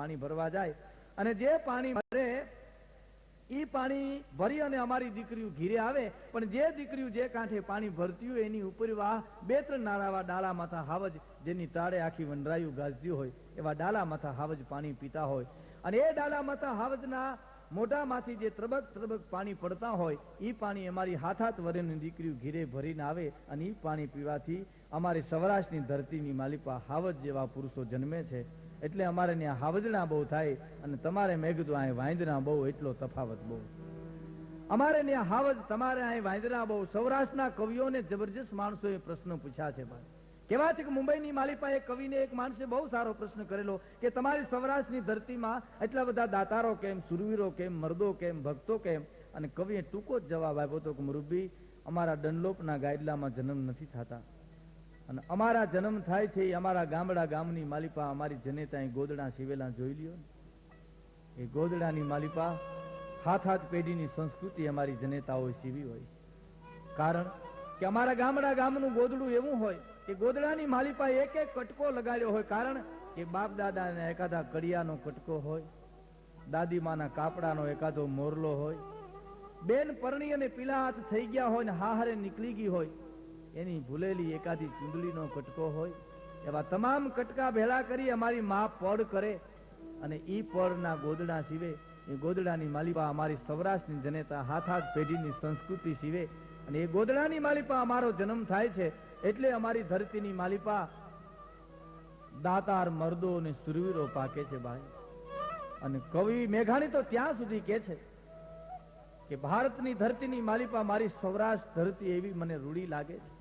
પાણી ભરવા જાય અને જે પાણી ભરે ઈ પાણી ભરી અને અમારી દીકરીઓ ઘીરે આવે, પણ જે દીકરીઓ જે કાંઠે પાણી ભરતી હોય એની ઉપર વાહ બે ત્રણ નાળાવા ડાળા માથા હાવજ, જેની તાળે આખી વનરાયું ગાજતી હોય એવા ડાલા માથા હાવજ પાણી પીતા હોય. અને એ ડાલા માથા હાવજના મોઢામાંથી જે ત્રબક ત્રબક પાણી પડતા હોય ઈ પાણી અમારી હાથ હાથ વરેની દીકરીઓ ઘીરે ભરીને આવે અને ઈ પાણી પીવાથી અમારી સૌરાષ્ટ્રની ધરતીની માલિપા હાવજ જેવા પુરુષો જન્મે છે. એટલે અમારે ત્યાં હાવજણા બહુ થાય અને તમારે મેઘદૂત અહીં વાંદરા બહુ, એટલો તફાવત બહુ. અમારે ત્યાં હાવજ, તમારે અહીં વાંદરા બહુ. સૌરાષ્ટ્રના કવિઓને જબરજસ્ત માણસોએ પ્રશ્નો પૂછ્યા છે ભાઈ. કેવા છે કે મુંબઈની માલિપા એક કવિને એક માણસે બહુ સારો પ્રશ્ન કરેલો કે તમારી સૌરાષ્ટ્રની ધરતીમાં એટલા બધા દાતારો કેમ, સુરવીરો કેમ, મર્દો કેમ, ભક્તો કેમ? અને કવિએ ટૂંકો જ જવાબ આપ્યો હતો કે મુરબ્બી, અમારા ડનલોપના ગાયડલામાં જન્મ નથી થતા અને અમારા જન્મ થાય છે અમારા ગામડા ગામની માલિપા અમારી જનેતા ગોદડા સીવેલા જોઈ લ્યો ને. એ ગોદડાની માલિપા હાથ હાથ પેઢીની સંસ્કૃતિ અમારી જનેતાઓએ સીવી હોય. કારણ કે અમારા ગામડા ગામનું ગોદડું એવું હોય કે ગોદડાની માલિપા એક એક કટકો લગાડ્યો હોય. કારણ કે બાપ દાદાના એકાદા કડિયાનો કટકો હોય, દાદીમાના કાપડાનો એકાદો મોરલો હોય, બેન પરણી અને પીલા હાથ થઈ ગયા હોય ને હાહરે નીકળી ગઈ હોય એની ભૂલેલી એકાદી ચૂંદડીનો કટકો હોય. એવા તમામ કટકા ભેળા કરી અમારી મા પડ કરે અને ઈ પડના ગોદડા સીવે. એ ગોદડાની માલિપા અમારી સૌરાષ્ટ્રની જનેતા હાથ હાથ પેઢીની સંસ્કૃતિ સીવે અને એ ગોદડાની માલિપા અમારો જન્મ થાય છે. એટલે અમારી ધરતીની માલિપા દાતાર, મર્દો અને સુરવીરો પાકે છે ભાઈ. અને કવિ મેઘાણી તો ત્યાં સુધી કે છે કે ભારતની ધરતીની માલિપા મારી સૌરાષ્ટ્ર ધરતી એવી મને રૂડી લાગે છે.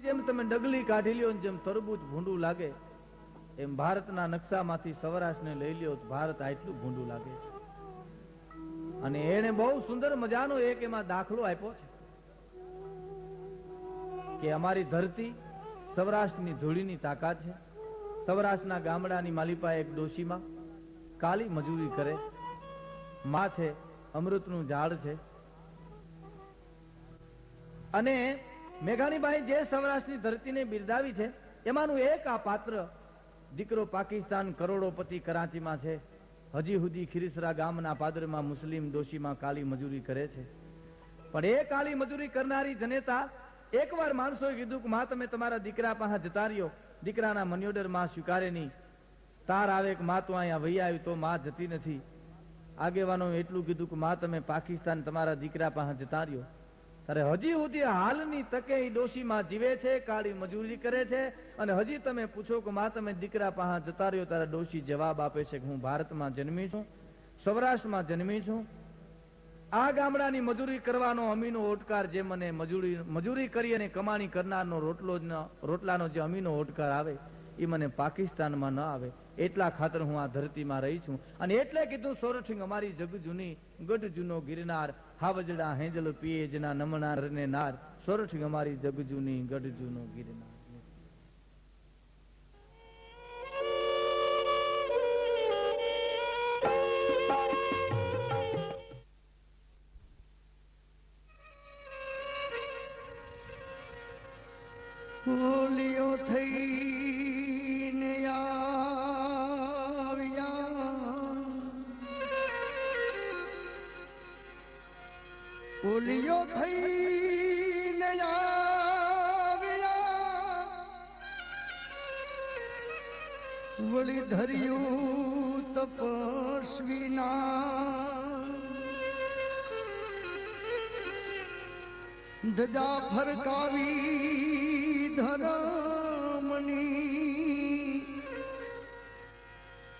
જેમ તમે ડગલી કાઢી લ્યો જેમ તરબૂચ ભૂંડું લાગે એમ ભારતના નકશામાંથી સૌરાષ્ટ્રને લઈ લ્યો ભારત આટલું ભૂંડું લાગે છે. અને એને બહુ સુંદર મજાનો એક એમાં દાખલો આપ્યો છે કે અમારી ધરતી સૌરાષ્ટ્રની ધૂળીની તાકાત છે. સૌરાષ્ટ્રના ગામડાની માલિપા એક ડોશીમાં કાલી મજૂરી કરે, માં છે, અમૃતનું ઝાડ છે. અને મેઘાણીબાઈ જે સૌરાષ્ટ્રની ધરતીને બિરદાવી છે એમાંનું એક આ પાત્ર દીકરો પાકિસ્તાન કરોડોપતિ કરાચીમાં છે. હજી સુધી ખીરીસરા ગામના પાદરમાં મુસ્લિમ ડોશીમાં કાલી મજૂરી કરે છે. પણ એ કાલી મજૂરી કરનારી જનેતા એકવાર માણસોએ કીધું કે માં તમે તમારા દીકરા પાસે જતા રહ્યો, દીકરાના મન્યોડર માં સ્વીકારે નહીં. તાર આવે કે માં તો અહીંયા વહી આવી તો માં જતી નથી. આગેવાનો એટલું કીધું કે માં તમે પાકિસ્તાન તમારા દીકરા પાસે જતા રહ્યો. ત્યારે હજી સુધી હાલની તકે એ ડોશીમાં જીવે છે, કાળી મજૂરી કરે છે. અને હજી તમે પૂછો કે માં તમે દીકરા પાસે જતા રહ્યો ત્યારે ડોશી જવાબ આપે છે કે હું ભારતમાં જન્મી છું, સૌરાષ્ટ્રમાં જન્મી છું. આ ગામડાની મજૂરી કરવાનો અમીનો ઓટકાર જે મને મજૂરી કરી અને કમાણી કરનારનો રોટલાનો જે અમીનો ઓટકાર આવે એ મને પાકિસ્તાનમાં ન આવે. એટલા ખાતર હું આ ધરતીમાં રહી છું. અને એટલે કીધું સોરઠિંગ અમારી જગ જૂની ગઢ જૂનો ગિરનાર, હાવજડા હેંજલ પીએ જના નમનાર ને નાર. સોરઠિંગ અમારી જગ જૂની ગઢ જૂનો ગિરનાર. હોલિયો થઈને આવ્યા, હોલિયો થઈને આવ્યા, વળી ધર્યું તપસ્વીના ધજા ફરકાવી ધરમની,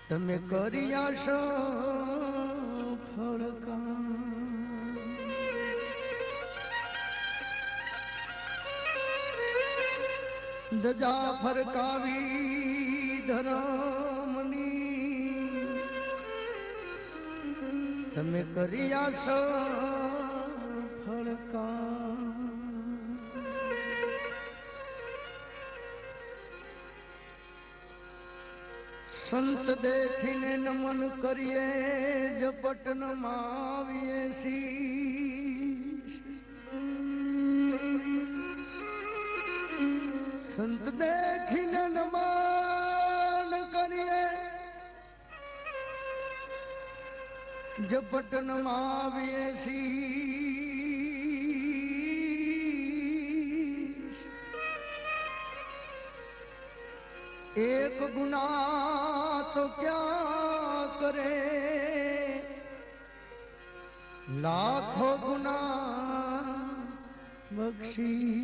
તમે કર્યા સફળ કામ, ધજા ફરકાવી ધરમની, તમે કર્યા સફળ કામ. સંત દેખીને નમન કરીએ જપટનમાં આવીએ શીશ, સંત દેખીને નમન કરીએ જપટનમાં આવીએ શીશ, એક ગુના તો ક્યાં કરે, લાખો ગુના બક્ષી.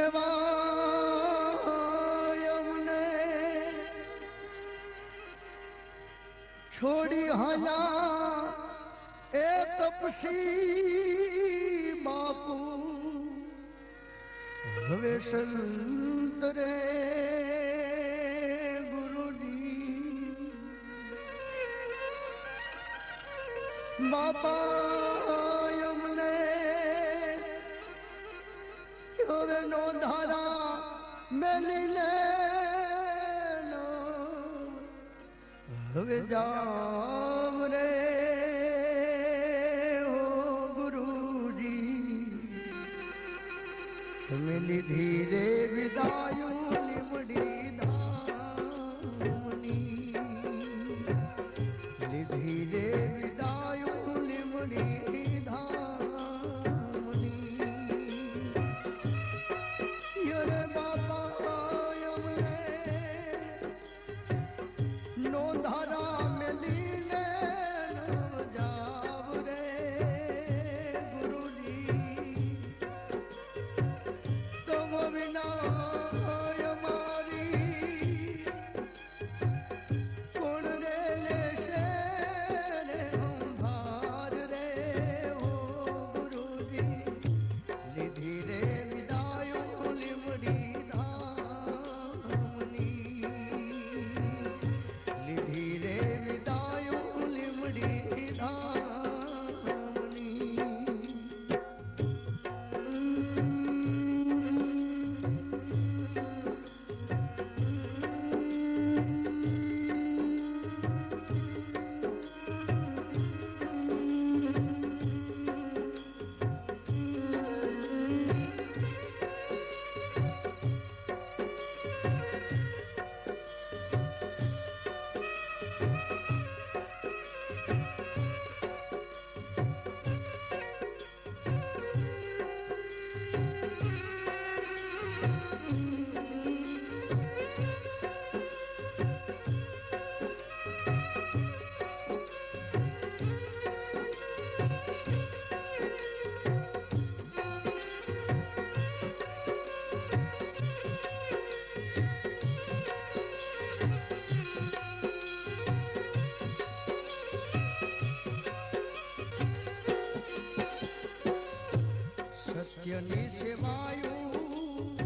એવા અમને છોડી હાયા એ તપસી બાપુ, હવે સંત રે ગુરુજી, બાપા અમને હવે નો ધારા મેલી લે, હવે જામ રે હો ગુરુજી, તમે લીધી રે વિદાયું લીમડી ધામની, લીધી રે વિદાયું લીમડી ધામની. યરે બાપા અમને નો ધારા મેલી લે, જાવ રે ગુરુજી, તમ વિના અમારી કોણ રે લેશે રે સંભાર રે હો ગુરુજી, લીધી રે વિદાયો લીમડી ધામની, લીધી રે વિદાયો લીમડી ધામની. સત્યની સેવાયું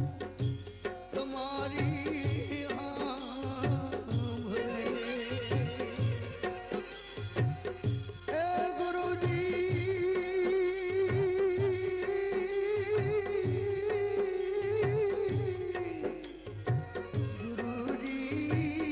તમારી આંભળે, એ ગુરુજી ગુરુજી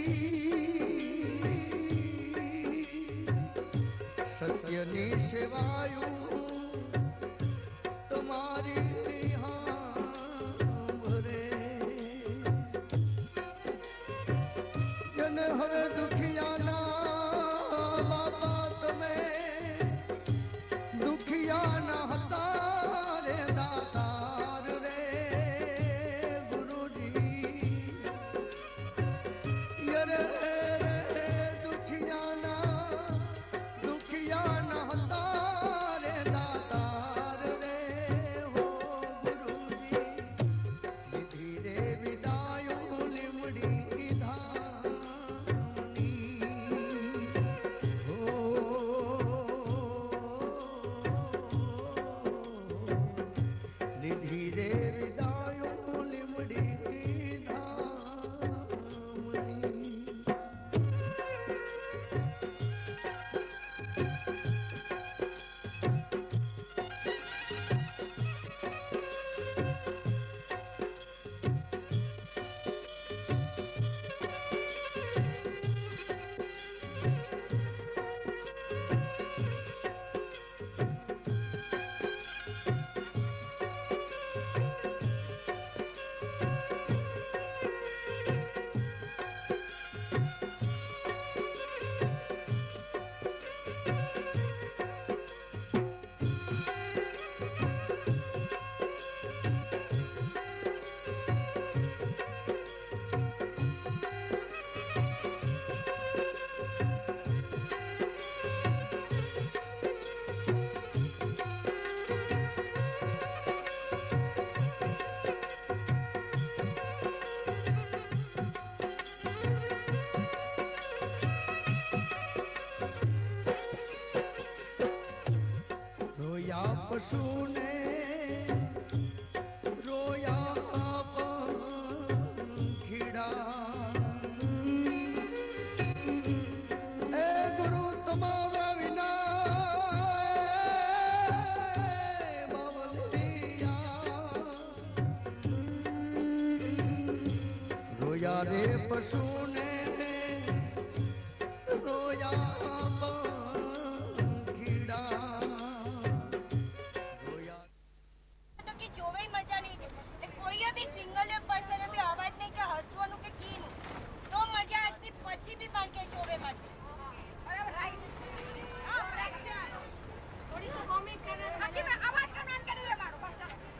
પશુને રોયા પંખીડા એ ગુરુ તમારા વિના બાવલિયા રોયા રે પશુને રોયા પંખીડા રોયા તો કે જોવે મજા નહીં દે એ કોઈએ બી સિંગલ પર્સન બી અવાજ નહીં કે હસવાનું કે કીનું તો મજા આજથી પછી બી પણ કે જોવે માટે બરાબર રાઈટ થોડી તો કોમિક કરે આખી મે આવાજ કરનાન કરી રે મારો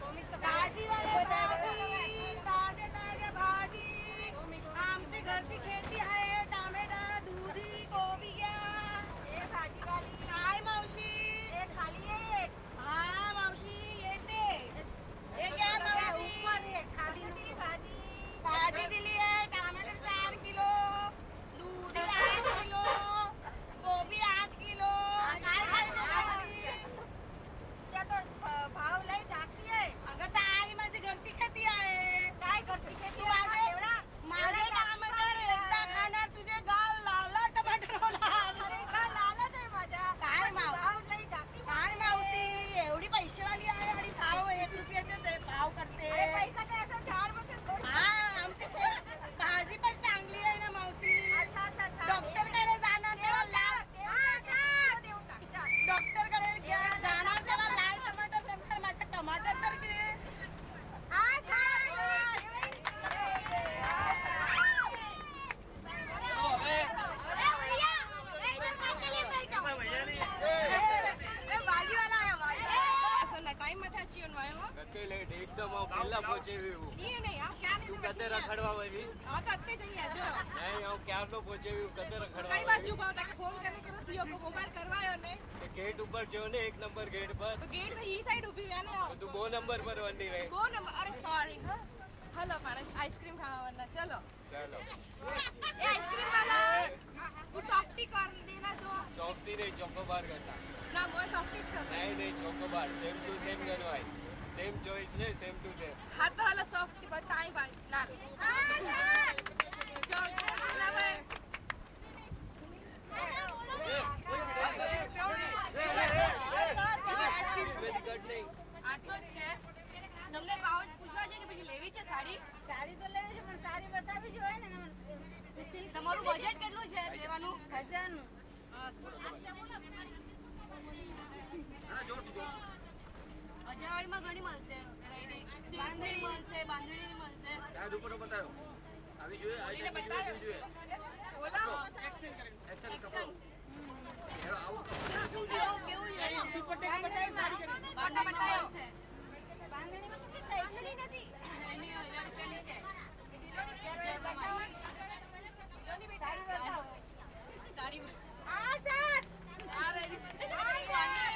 કોમિક તો ભાજી વાલે भाजी ताजे ताजे भाजी आमचे घरची खेती आहे टमाटा दूधी कोबिया ए भाजी वाली काय मावशी ए खाली एक हाँ मावशी येते ये क्या मावशी खाली दिली भाजी दिली है टमाटर 4 किलो दूधी 8 किलो कोबी 8 किलो काय खायचं भाजी त्या तो भाव लय जास्ती आहे अगं ताई माझी घरची खेती आहे काय घरची खेती आहे एवढा माझे टमाटर एकदा खाणार तुझे गाल लाल टमाटर होणार अरे गाल लालच आहे माझा काय भाव लय जास्ती काय मावशी एवढी पैसेवाली आहे आणि भाव 1 रुपयाचे ते भाव करते अरे पैसा काय असं झाड मध्ये सोड हां आमची भाजी पण चांगली आहे ना मावशी अच्छा डॉक्टर कडे जाणार तेव्हा लाल डॉक्टर कडे जाणार तेव्हा लाल टमाटर नंतर माझं टमाटर तर किती एकदम पहला पहुंचे हुए वो नहीं नहीं आप क्या नहीं कते रखड़वा वाली हां तो अत्ते चाहिए जो नहीं हम क्या नो पहुंचे हुए कते रखड़वा कई बार चुप होता कि फोन करने के तो थियो को मोबाइल करवायो ने तो गेट ऊपर जो ने 1 नंबर गेट पर तो गेट तो ई साइड ऊभी है ने तो तू 2 नंबर पर वंडी रहे 2 नंबर अरे सॉरी हां हेलो मैडम आइसक्रीम खावा वरना चलो चलो ए आइसक्रीम वाला वो सॉफ्टी कर देना जो सॉफ्टी नहीं चोकोबार करना ना वो सॉफ्टी कर नहीं चोकोबार सेम टू सेम करवाई सेम चॉइस है सेम टू सेम हाथ तो वाला सॉफ्टी बताई भाई लाल चल ना भाई આટલો જ છે તમને ભાવ જ પૂછવા છે કે પછી લેવી છે સાડી સાડી તો લેવી છે પણ સારી બતાવી જોઈએ ને તમારું બજેટ કેટલું છે લેવાનું 1000 નું અજાવાડીમાં ઘણી મળશે વેરાયટી બાંધણી મળશે બાંધણીની મળશે આ દુપટ્ટો બતાવો આવી જોઈએ આ એને ટાઈપ બતાવો જોઈએ બોલાવો એક્શન કપડો હેરો આવું કેવું છે દુપટ્ટે બતાવો સાડી કરી બાંધણી મળશે બાંધણીમાં કેટલી પ્રાઇસ બાંધણી નથી એની 1000 રૂપિયાની છે જોની બેટા સાડી બતાવો સાડી આ સર આ રેડી છે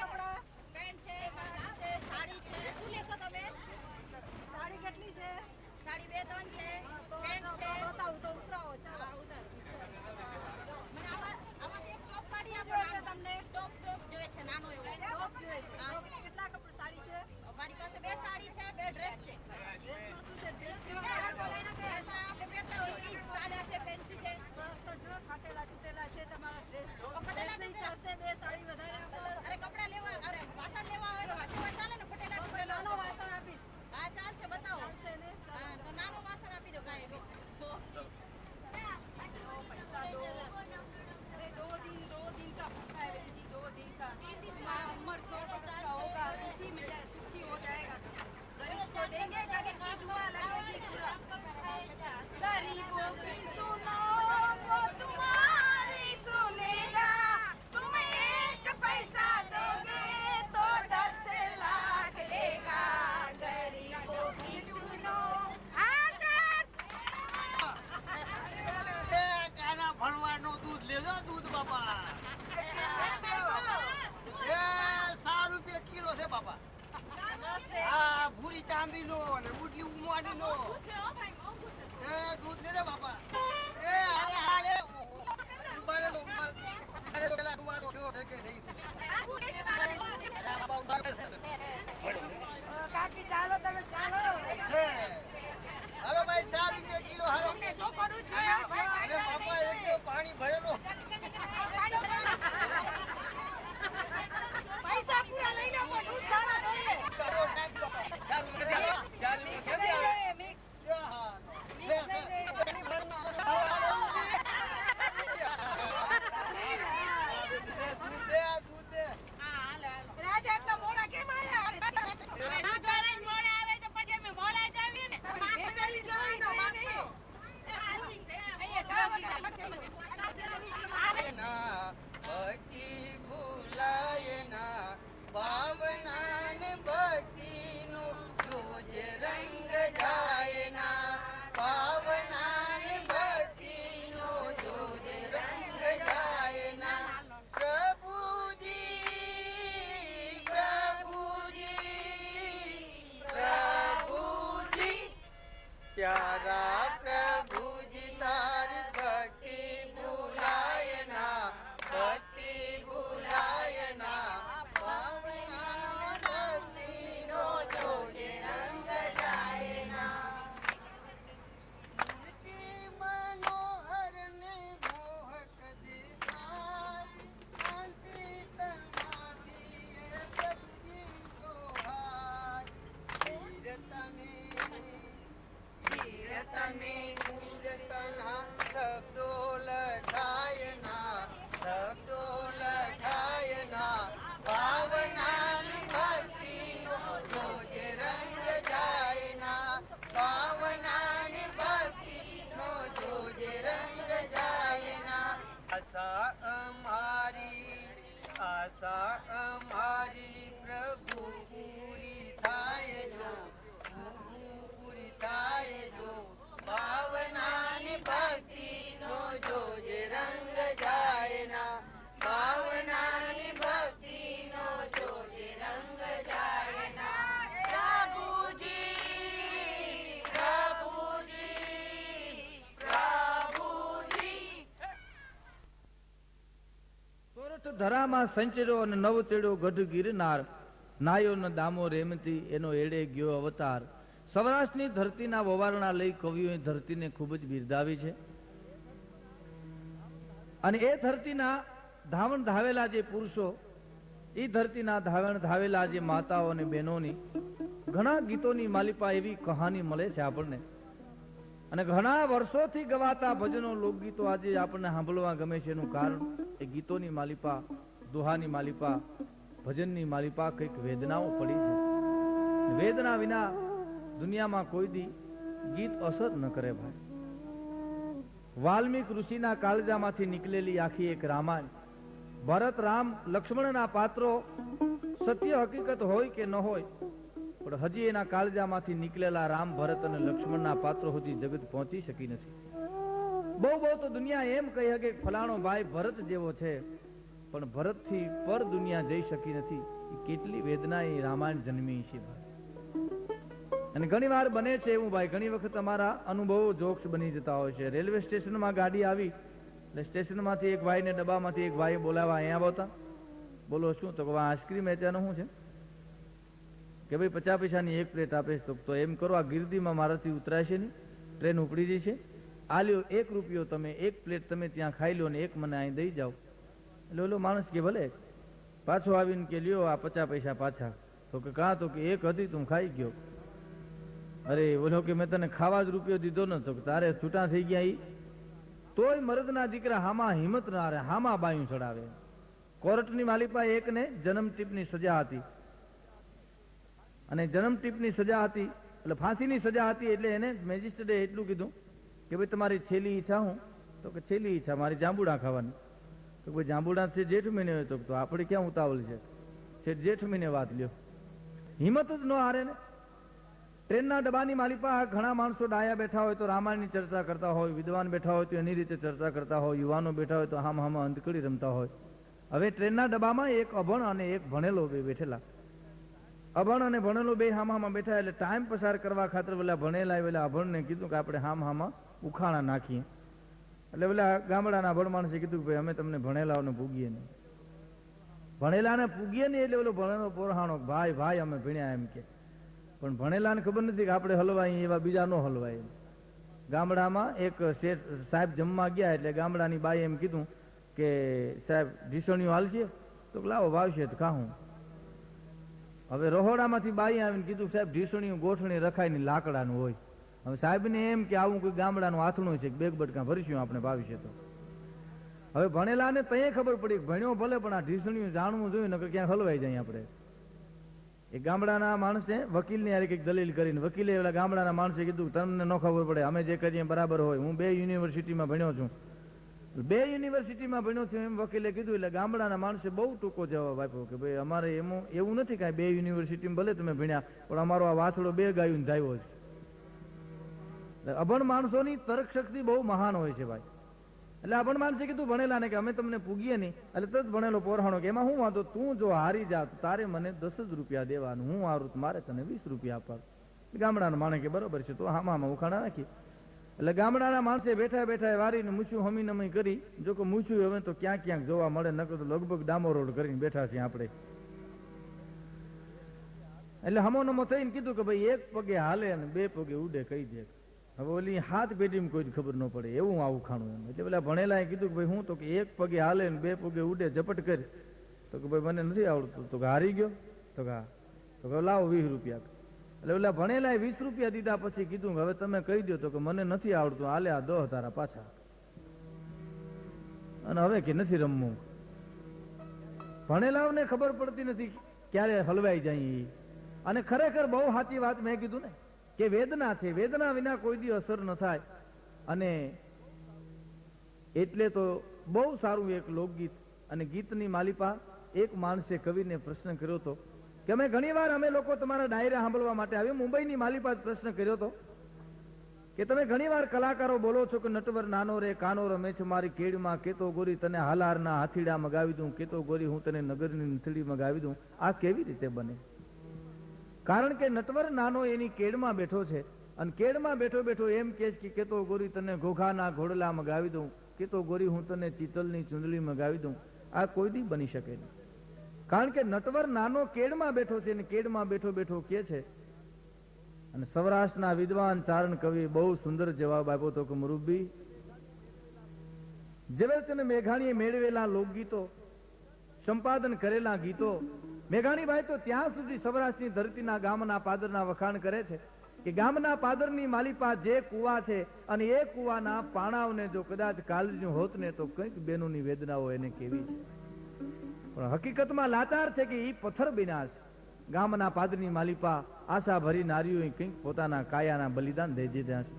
કપડા પેન્ટ છે બાંધણી છે સાડી છે શું લેશો તમે સાડી કેટલી છે સાડી 2-3 છે પેન્ટ છે બતાવું તો ઉતરાવો ચાલો હા ઉધર મને આમાં એક ટોપ પાડી આપો તમને ટોપ જોઈએ છે નાનો એવો ટોપ જોઈએ છે કેટલા કપડા સાડી છે અમારી પાસે 2 સાડી છે 2 ડ્રેસ છે ડ્રેસમાં શું છે ડ્રેસ ડ્રેસ આપણે પહેરતા હોય ઈ સાદા છે ફેન્સી છે તો જો ફાટેલા તૂટેલા છે તમારા ડ્રેસ ફટેલા નહીં ચાલશે બે સાડી વધારે અરે કપડા લેવા અરે વાસણ લેવા હોય તો વાસણ ચાલે ને ફટેલા તૂટેલા નાનો વાસણ આપીશ હા ચાલશે બતાવો ચાલશે ને હા તો નાનો વાસણ આપી દો કાંઈ નહીં अरे 2 दिन का भूखा है बेटी 2 दिन का तुम्हारा उम्र 100 का होगा सुखी हो जाएगा गरीब को देंगे गरीब की दुआ लगेगी पूरा गरीबों की सुनो वो तुम्हारी सुनेगा तुम 1 पैसा दोगे तो 10 लाख देगा गरीबों की सुनो ભણવાનું દૂધ લેજો દૂધ બાપા એ 4 રૂપિયા કિલો છે બાપા આ ભૂરી ચાંદી નો અને ઉડલી ઉમાડી નો એ દૂધ લેજે બાપા એ હાલે હાલે ઉબાલે લો ઉબાલે અરે તો પેલા તમારો કેવો છે કે નહીં કાકી ચાલો તમે ચાલો છે. હાલો ભાઈ 4 રૂપિયા કિલો હાલો. તમને જો કરું છું અરે બાપા એક તો પાણી ભરેલો. પૈસા પૂરા લઈ લો પણ દૂધ સારા જોઈએ કરો tax બાપા. 4 રૂપિયા. મિક્સ છે, છે. પાણી ભરેલો. દૂધ દે, દૂધ દે. રાજા એટલા મોડા કેમ આવ્યા મોડા આવે તો પછી અમે મોડા જ આવીએ ને બેટાડી જવાનો માગતો ના ભક્તિ ભૂલાય ના ભાવના ને ભક્તિનો જોજે રંગ જાય ના ભાવના ને ભક્તિનો જોજે રંગ જાય ના પ્રભુજી પ્રભુજી પ્રભુજી પ્યારા પ્રભુજી તારી ભક્તિ ભૂલાય ના ભક્તિ ભૂલાય ના ભાવના ભક્તિનો જોજે રંગ જાય ના મૂર્તિ મનોહર ને મોહક દીદાર શાંતિ તમારી એ પ્રભુજી જોહાર વીરતને વીરતને વીરતના શબ્દો લખાય ના શબ્દો લખાય ના ભાવના ની ભક્તિનો જોજે રંગ જાય ના ભાવના ની ભક્તિનો જોજે રંગ જાય ના આશા અમારી પ્રભુ પૂરી થાય જો પૂરી થાય જો ભાવનાની ભક્તિનો જોજે રંગ જાય ના ભાવનાની ભક્તિનો જોજે રંગ જાય ના પ્રભુજી પ્રભુજી પ્રભુજી સોરઠ ધરામાં સંચર્યો અને નવ તેડો ગઢ ગિરનાર નાયો ન દામો રેમતી એનો એડે ગયો અવતાર. સૌરાષ્ટ્રની ધરતીના વવારણા લઈ કવિઓએ ધરતીને ખૂબ જ બિરદાવી છે અને એ ધરતીના ધાવણ ધાવેલા જે પુરુષો, એ ધરતીના ધાવણ ધાવેલા જે માતાઓ અને બહેનોની ઘણા ગીતોની માલિપા એવી કહાની મળે છે આપણને અને ઘણા વર્ષોથી ગવાતા ભજનો લોકગીતો આજે આપણને સાંભળવા ગમે છે. એનું કારણ એ ગીતોની માલિપા, દોહાની માલિપા, ભજનની માલિપા કંઈક વેદનાઓ પડી છે. વેદના વિના દુનિયામાં કોઈ દી ગીત અસર ન કરે ભાઈ. વાલ્મીક ઋષિના કાળજામાંથી નીકળેલી આખી એક રામાયણ, ભરત રામ લક્ષ્મણના પાત્રો સત્ય હકીકત હોય કે ન હોય, પણ હજી એના કાળજામાંથી નીકળેલા રામ, ભરત અને લક્ષ્મણના પાત્રો સુધી જગત પહોંચી શકી નથી. બહુ બહુ તો દુનિયા એમ કહી શકે ફલાણો ભાઈ ભરત જેવો છે, પણ ભરતથી પર દુનિયા જઈ શકી નથી. કેટલી વેદના એ રામાયણ જન્મી છે ભાઈ. અને ઘણી વાર બને છે એવું ભાઈ, ઘણી વખત અમારા અનુભવો જોક્સ બની જતા હોય છે. રેલવે સ્ટેશનમાં ગાડી આવી એટલે સ્ટેશનમાંથી એક ભાઈને ડબ્બામાંથી એક ભાઈ બોલાવા અહીંયા આવતા, બોલો શું? તો આઈસ્ક્રીમ વેચાનું શું છે કે ભાઈ 50 પૈસાની એક પ્લેટ આપે. તો એમ કરો આ ગીરદીમાં મારાથી ઉતરાશે નહીં, ટ્રેન ઉપડી જશે, આ લ્યો 1 રૂપિયો, તમે એક પ્લેટ તમે ત્યાં ખાઈ લો ને એક મને અહીં દઈ જાઓ. એટલે ઓલો માણસ કે ભલે. પાછો આવીને કે લ્યો આ 50 પૈસા પાછા. તો કે કાં? તો કે એક હતી તું ખાઈ ગયો. અરે ઓલો કે મેં તને ખાવા જ રૂપિયો દીધો ને. તો તારે છૂટા થઈ ગયા. ઈ તોય મર્દના દીકરા હામાં હિંમત ના રહે, હામાં બાયું ચડાવે. કોર્ટની માલિપા એકને જન્મટીપની સજા હતી અને જન્મટીપની સજા હતી એટલે ફાંસીની સજા હતી. એટલે એને મેજિસ્ટ્રેટે એટલું કીધું કે ભાઈ તમારી છેલ્લી ઈચ્છા હું? તો કે છેલ્લી ઈચ્છા મારી જાંબુડા ખાવાની. તો ભાઈ જાંબુડા છે જેઠ મહિને હોય. તો આપણે ક્યાં ઉતાવળ છે, જેઠ મહિને વાત લ્યો. હિંમત જ ન હારે ને. ટ્રેનના ડબ્બાની માલિપા ઘણા માણસો ડાયા બેઠા હોય તો રામાયણની ચર્ચા કરતા હોય, વિદ્વાન બેઠા હોય તો એની રીતે ચર્ચા કરતા હોય, યુવાનો બેઠા હોય તો હામાં અંતકડી રમતા હોય. હવે ટ્રેનના ડબ્બામાં એક અભણ અને એક ભણેલો બે બેઠેલા. અભણ અને ભણેલો બે હામાં બેઠા એટલે ટાઈમ પસાર કરવા ખાતર પેલા ભણેલા પેલા અભણને કીધું કે આપણે હામાં ઉખાણા નાખીએ. એટલે પેલા ગામડાના અભણ માણસે કીધું કે ભાઈ અમે તમને ભણેલાઓને ભૂગીએ નહીં. ભણેલાને પૂગીએ ને એટલે ઓલો ભણેલો પોરહાણો ભાઈ ભાઈ અમે ભણ્યા એમ કે, પણ ભણેલાને ખબર નથી કે આપણે હલવાય એવા બીજા ન હલવાય. ગામડામાં એક શેઠ સાહેબ જમવા ગયા એટલે ગામડાની બાઈ એમ કીધું કે સાહેબ ઢીસણીઓ હાલશે? તો લાવો વાવશે તો ખાહું. હવે રહોડામાંથી બાઈ આવીને કીધું સાહેબ ઢીસણીઓ ગોઠણી રખાય ને લાકડાનું હોય. હવે સાહેબને એમ કે આવું કોઈ ગામડાનું આથણું છે, બેગ બટકા ભરીશું આપણે વાવશે તો. હવે ભણેલાને તયે ખબર પડી ભણ્યો ભલે પણ આ ઢીસણીઓ જાણવું જોઈએ નકર ક્યાં હલવાઈ જાય આપણે. એ ગામડાના માણસે વકીલની હારે કંઈક દલીલ કરીને વકીલે એલા ગામડાના માણસે કીધું તમને ન ખબર પડે, અમે જે કરીએ બરાબર હોય. હું 2 યુનિવર્સિટીમાં ભણ્યો છું, 2 યુનિવર્સિટીમાં ભણ્યો છું એમ વકીલે કીધું. એટલે ગામડાના માણસે બહુ ટૂંકો જવાબ આપ્યો કે ભાઈ અમારે એવું નથી કાંઈ 2 યુનિવર્સિટીમાં ભલે તમે ભણ્યા પણ અમારો આ વાછડો 2 ગાયું ધાવ્યો છે. અભણ માણસોની તર્ક શક્તિ બહુ મહાન હોય છે ભાઈ. એટલે અભણ માણસે કીધું ભણેલાને કે અમે તમને પૂગીએ નહીં. એટલે તરત ભણેલો પોરહાણો કે એમાં હું વાંધો, તું જો હારી જા તો તારે મને 10 જ રૂપિયા દેવાનું, હું હારું તો મારે તને 20 રૂપિયા આપવાનું. ગામડાના માણસ કે બરોબર છે, તો હામાં ઉખાણા નાખી. એટલે ગામડાના માણસે બેઠા બેઠા વારીને મૂછું હમી નમી કરી. જો કે મૂછું હવે તો ક્યાંક ક્યાંક જોવા મળે, નકર તો લગભગ ડામો રોડ કરીને બેઠા છીએ આપણે. એટલે હમો નમો થઈને કીધું કે ભાઈ 1 પગે હાલે અને 2 પગે ઉડે કહી દે. હવે ઓલી હાથ પેઢીમાં કોઈ ખબર ન પડે એવું આવું ખાણું એમ. એટલે પેલા ભણેલા કીધું કે ભાઈ હું તો કે 1 પગે હાલે ને 2 પગે ઉડે ઝપટ કરી. તો કે ભાઈ મને નથી આવડતું. તો કે હારી ગયો? તો કે લાવો 20 રૂપિયા. એટલે ઓલા ભણેલા 20 રૂપિયા દીધા પછી કીધું હવે તમે કહી દો. તો કે મને નથી આવડતું, હાલે આ 10 તારા પાછા. અને હવે કે નથી રમવું. ભણેલાઓને ખબર પડતી નથી ક્યારે હલવાઈ જાય. અને ખરેખર બહુ સાચી વાત મેં કીધું ને કે વેદના છે, વેદના વિના કોઈ દી અસર ન થાય. અને એટલે તો બહુ સારું એક લોકગીત અને ગીતની માલિપા એક માણસે કવિને પ્રશ્ન કર્યો હતો કે અમે ઘણીવાર અમે લોકો તમારા ડાયરા સાંભળવા માટે આવ્યો. મુંબઈની માલિપા પ્રશ્ન કર્યો હતો કે તમે ઘણીવાર કલાકારો બોલો છો કે નટવર નાનો રે કાનો રમે છે મારી કેડમાં, કેતો ગોરી તને હાલારના હાથીડા મગાવી દઉં, કેતો ગોરી હું તને નગરની નથડી મગાવી દઉં. આ કેવી રીતે બને? કારણ કે નટવર નાનો એની કેડમાં બેઠો છે અને કેડમાં બેઠો બેઠો એમ કે છે કે કેતો ગોરી તને ઘોઘાના ઘોડલા મગાવી દઉં, કેતો ગોરી હું તને ચિતલની ચુંદડી મગાવી દઉં. આ કોઈ દી બની શકે નહીં. કારણ કે નટવર નાનો કેડમાં બેઠો છે અને કેડમાં બેઠો બેઠો કે છે. અને સૌરાષ્ટ્રના વિદ્વાન ચારણ કવિ બહુ સુંદર જવાબ આપ્યો હતો કે મુરુબ્બી, ઝવેરચંદ મેઘાણીએ મેળવેલા લોકગીતો, સંપાદન કરેલા ગીતો, મેઘાણીભાઈ તો ત્યાં સુધી સૌરાષ્ટ્રની ધરતીના ગામના પાદરના વખાણ કરે છે કે ગામના પાદરની માલિપા જે કુવા છે અને એ કુવાના પાણાઓને જો કદાચ કાળજ્યું હોત ને તો કંઈક બેનોની વેદનાઓ એને કેવી છે. પણ હકીકતમાં લાચાર છે કે એ પથ્થર બન્યા છે. ગામના પાદરની માલિપા આશા ભરી નારીઓએ કંઈક પોતાના કાયાના બલિદાન દઈ દીધા છે.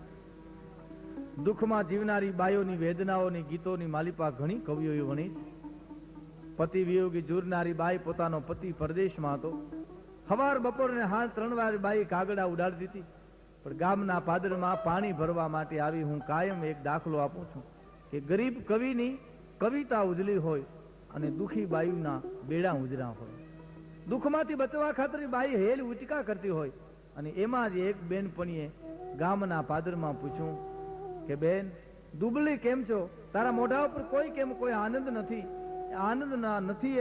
દુઃખમાં જીવનારી બાયોની વેદનાઓની ગીતોની માલિપા ઘણી કવિઓએ વણી છે. પતિ વિયોગી જુરનારી બાઈ પોતાનો પતિ પરદેશમાં હતો. સવાર બપોર ને હાથ 3 વાર બાઈ કાગડા ઉડાડતી હતી. પણ ગામના પાદરમાં પાણી ભરવા માટે આવી હું કાયમ એક દાખલો આપું છું કે ગરીબ કવિની કવિતા ઉજળી હોય અને દુખી બાયુના બેડા ઉજરા હોય. દુઃખમાંથી બચવા ખાતર બાઈ હેલ ઉચકા કરતી હોય અને એમાં જ એક બેનપણીએ ગામના પાદરમાં પૂછ્યું કે બેન દુબળી કેમ છો? તારા મોઢા ઉપર કોઈ કેમ કોઈ આનંદ નથી? આનંદ નથી એના